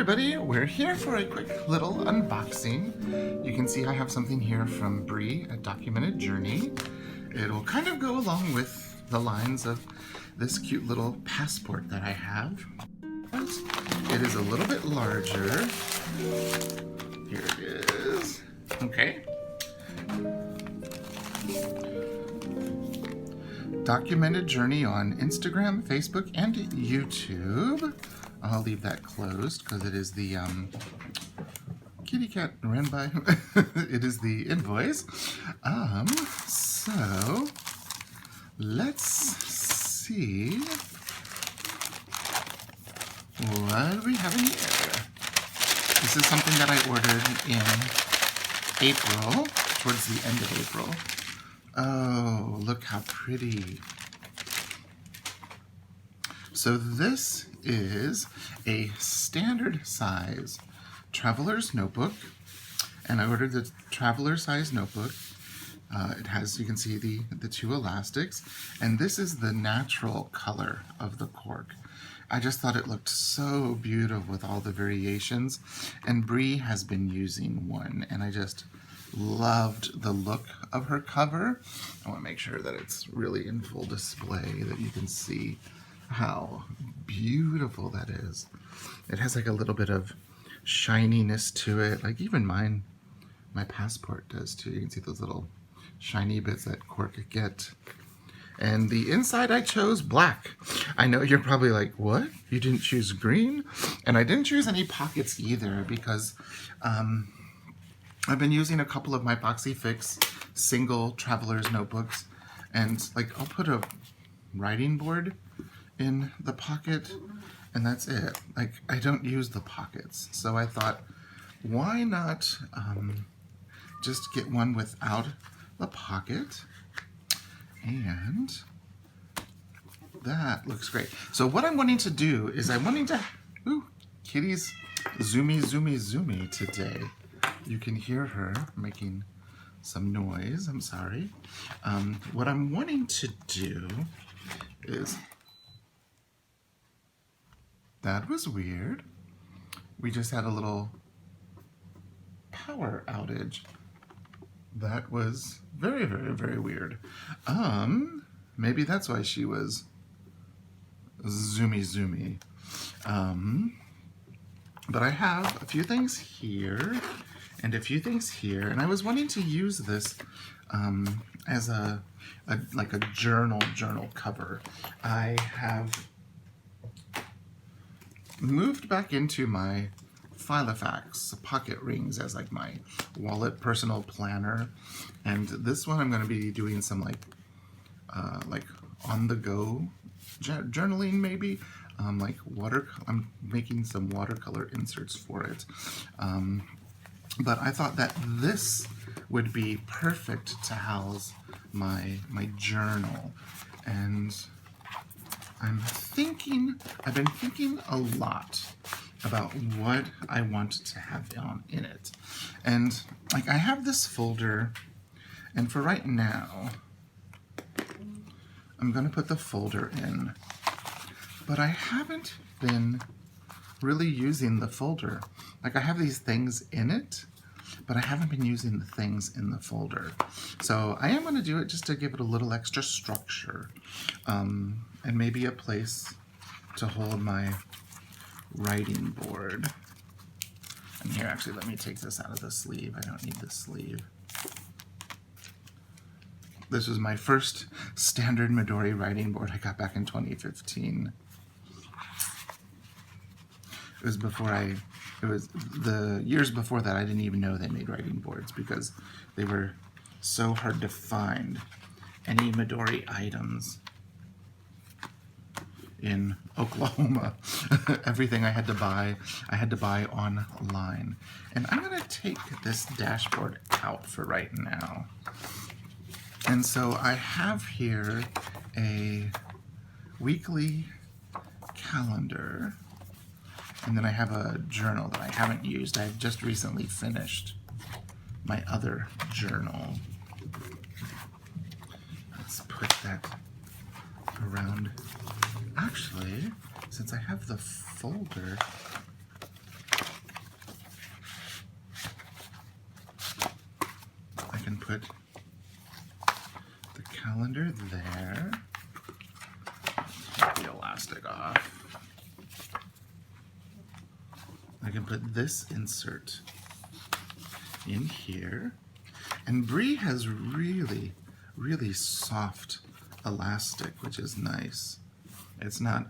everybody, we're here for a quick little unboxing. You can see I have something here from Bree, A Documented Journey. It'll kind of go along with the lines of this cute little passport that I have. It is a little bit larger. Here it is. Okay. Documented Journey on Instagram, Facebook, and YouTube. I'll leave that closed because it is the kitty cat ran by. It is the invoice. So let's see what we have in here. This is something that I ordered in April, towards the end of April. Oh, look how pretty. So this is a standard size traveler's notebook, and I ordered the traveler size notebook. It has, you can see the two elastics, and this is the natural color of the cork. I just thought it looked so beautiful with all the variations, and Bree has been using one, and I just loved the look of her cover. I want to make sure that it's really in full display, that you can see how beautiful that is. It has like a little bit of shininess to it, like even my passport does too. You can see those little shiny bits that cork get. And the inside I chose black. I know you're probably like, what? You didn't choose green? And I didn't choose any pockets either because I've been using a couple of my Foxy Fix single traveler's notebooks, and like I'll put a writing board in the pocket and that's it. Like I don't use the pockets, so I thought, why not just get one without the pocket? And that looks great. So what I'm wanting to do is I'm wanting to, ooh, kitty's zoomy today. You can hear her making some noise, I'm sorry. What I'm wanting to do is, that was weird. We just had a little power outage. That was very, very, very weird. Maybe that's why she was zoomy. But I have a few things here and a few things here, and I was wanting to use this as like a journal cover. I have moved back into my Filofax pocket rings as like my wallet personal planner, and this one I'm going to be doing some like on the go journaling maybe. Like I'm making some watercolor inserts for it. But I thought that this would be perfect to house my journal. And I've been thinking a lot about what I want to have down in it. And like I have this folder, and for right now, I'm gonna put the folder in, but I haven't been really using the folder. Like I have these things in it, but I haven't been using the things in the folder. So I am gonna do it just to give it a little extra structure, and maybe a place to hold my writing board. And here, actually, let me take this out of the sleeve. I don't need this sleeve. This was my first standard Midori writing board I got back in 2015. It was the years before that I didn't even know they made writing boards because they were so hard to find any Midori items in Oklahoma. Everything I had to buy online. And I'm gonna take this dashboard out for right now. And so I have here a weekly calendar, and then I have a journal that I haven't used. I've just recently finished my other journal. Let's put that around. Actually, since I have the folder, put the calendar there. Take the elastic off. I can put this insert in here. And Brie has really, really soft elastic, which is nice. It's not,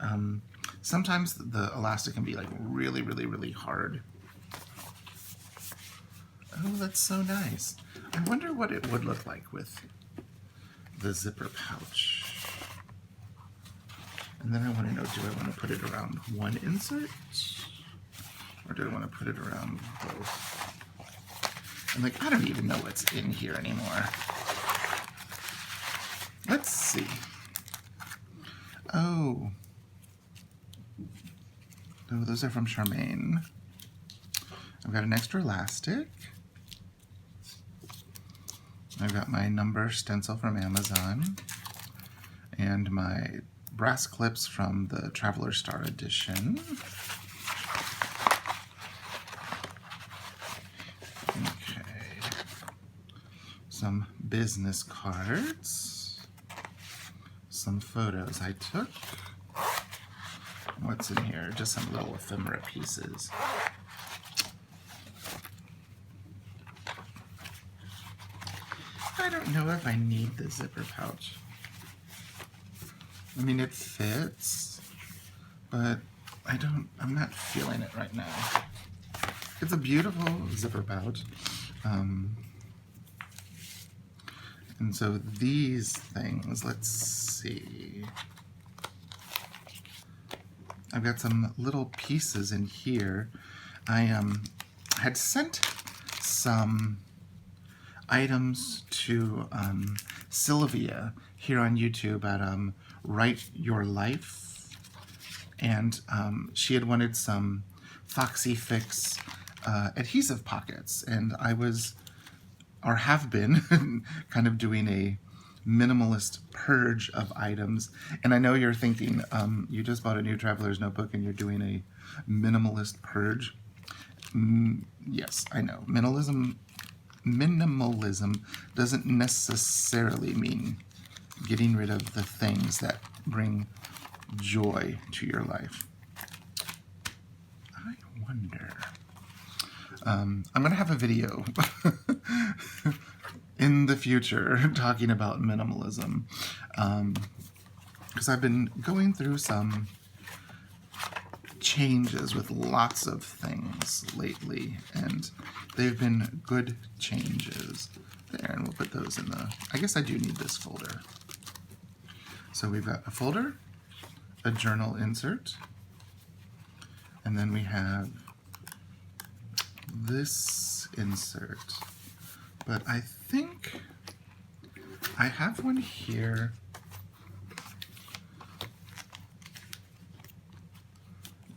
sometimes the elastic can be like really, really, really hard. Oh, that's so nice. I wonder what it would look like with the zipper pouch. And then I want to know, do I want to put it around one insert? Or do I want to put it around both? I'm like, I don't even know what's in here anymore. Let's see. Oh. Oh, those are from Charmaine. I've got an extra elastic. I've got my number stencil from Amazon. And my brass clips from the Traveler Star Edition. Okay. Some business cards. Some photos I took. What's in here? Just some little ephemera pieces. I don't know if I need the zipper pouch. I mean, it fits, but I'm not feeling it right now. It's a beautiful zipper pouch. And so these things, let's see. I've got some little pieces in here. I had sent some items to Sylvia here on YouTube at Write Your Life, and she had wanted some Foxy Fix adhesive pockets, and I was, or have been, kind of doing a minimalist purge of items. And I know you're thinking, you just bought a new Traveler's Notebook and you're doing a minimalist purge. Yes, I know. Minimalism doesn't necessarily mean getting rid of the things that bring joy to your life. I wonder. I'm going to have a video in the future talking about minimalism, because I've been going through some changes with lots of things lately, and they've been good changes. There, and we'll put those in the, I guess I do need this folder. So we've got a folder, a journal insert, and then we have this insert. But I think I have one here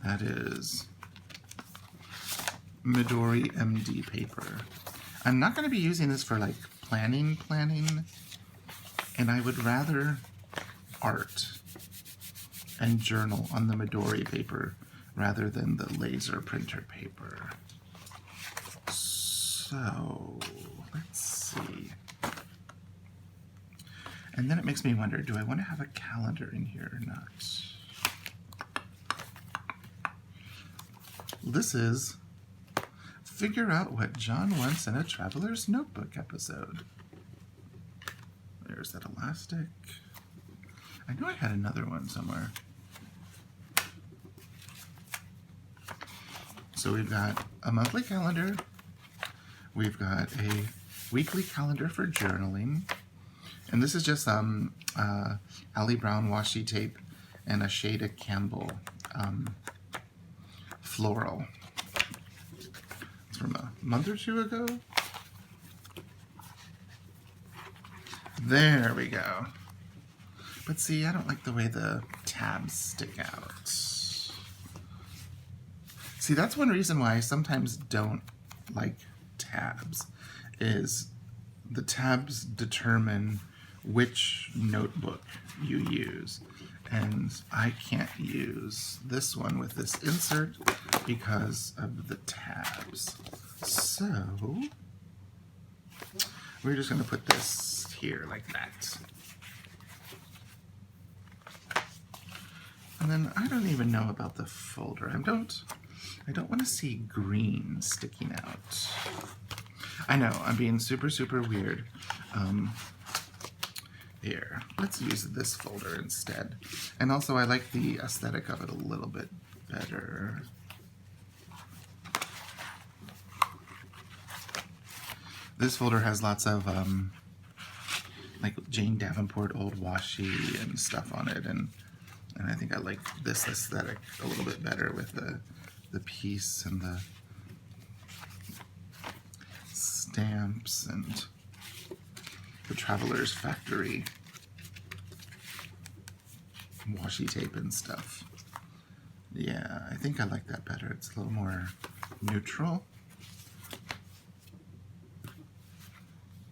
that is Midori MD paper. I'm not going to be using this for like planning, and I would rather art and journal on the Midori paper rather than the laser printer paper. So let's see. And then it makes me wonder, do I want to have a calendar in here or not? This is Figure Out What John Wants in a Traveler's Notebook episode. There's that elastic. I know I had another one somewhere. So we've got a monthly calendar. We've got a weekly calendar for journaling. And this is just Ali Brown washi tape and a shade of Campbell floral. It's from a month or two ago. There we go. But see, I don't like the way the tabs stick out. See, that's one reason why I sometimes don't like tabs, is the tabs determine which notebook you use. And I can't use this one with this insert because of the tabs. So we're just going to put this here like that. And then I don't even know about the folder. I don't want to see green sticking out. I know, I'm being super, super weird. Here, let's use this folder instead. And also I like the aesthetic of it a little bit better. This folder has lots of like Jane Davenport old washi and stuff on it, and I think I like this aesthetic a little bit better with the piece and the stamps and the Traveler's Factory washi tape and stuff. Yeah, I think I like that better. It's a little more neutral.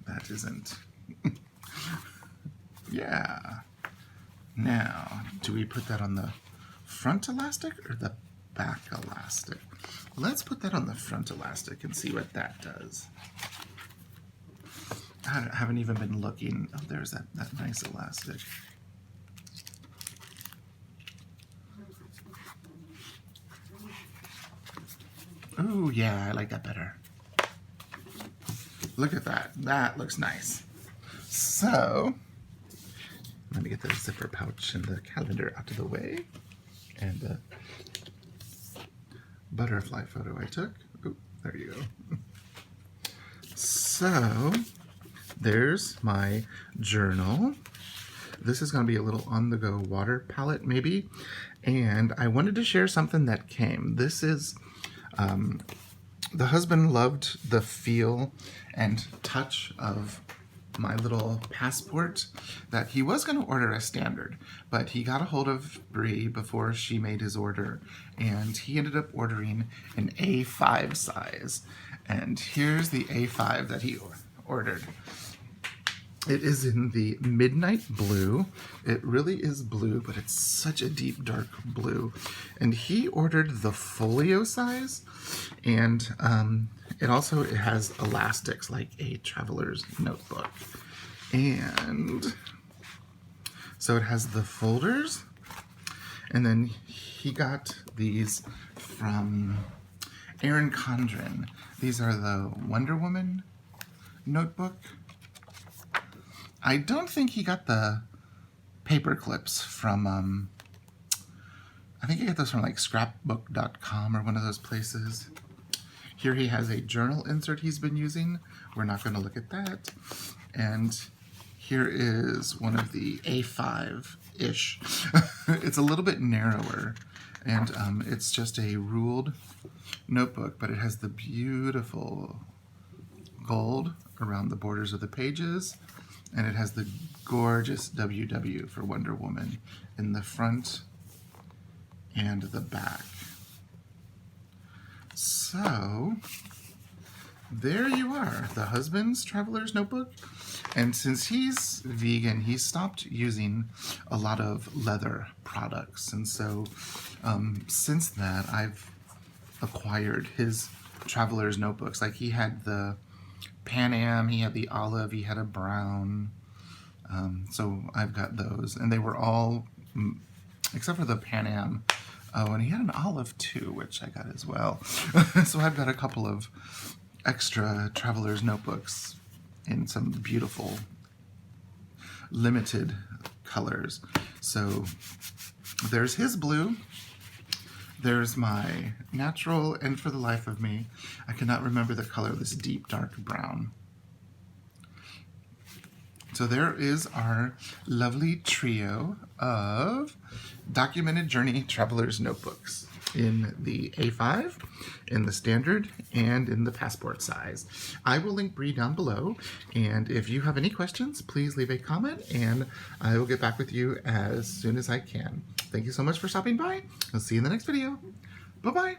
That isn't. Yeah. Now, do we put that on the front elastic or the back elastic? Let's put that on the front elastic and see what that does. I haven't even been looking. Oh, there's that nice elastic. Oh, yeah, I like that better. Look at that. That looks nice. So, let me get the zipper pouch and the calendar out of the way. And the butterfly photo I took. Oh, there you go. So, there's my journal. This is going to be a little on-the-go water palette, maybe. And I wanted to share something that came. This is, the husband loved the feel and touch of my little passport that he was going to order a standard, but he got a hold of Bree before she made his order, and he ended up ordering an A5 size. And here's the A5 that he ordered. It is in the midnight blue. It really is blue, but it's such a deep, dark blue. And he ordered the folio size, and it has elastics like a traveler's notebook. And so it has the folders, and then he got these from Erin Condren. These are the Wonder Woman notebook. I don't think he got the paper clips from, I think he got those from like scrapbook.com or one of those places. Here he has a journal insert he's been using. We're not going to look at that. And here is one of the A5-ish. It's a little bit narrower, and it's just a ruled notebook, but it has the beautiful gold around the borders of the pages. And it has the gorgeous WW for Wonder Woman in the front and the back. So, there you are, the husband's Traveler's Notebook. And since he's vegan, he stopped using a lot of leather products. And so, since that, I've acquired his Traveler's Notebooks. Like, he had the Pan Am, he had the olive, he had a brown, so I've got those, and they were all, except for the Pan Am, oh, and he had an olive too, which I got as well. So I've got a couple of extra Traveler's Notebooks in some beautiful limited colors. So there's his blue. There's my natural, and for the life of me, I cannot remember the color of this deep dark brown. So there is our lovely trio of Documented Journey Traveler's Notebooks in the A5, in the standard, and in the passport size. I will link Bree down below, and if you have any questions, please leave a comment, and I will get back with you as soon as I can. Thank you so much for stopping by. I'll see you in the next video. Bye-bye.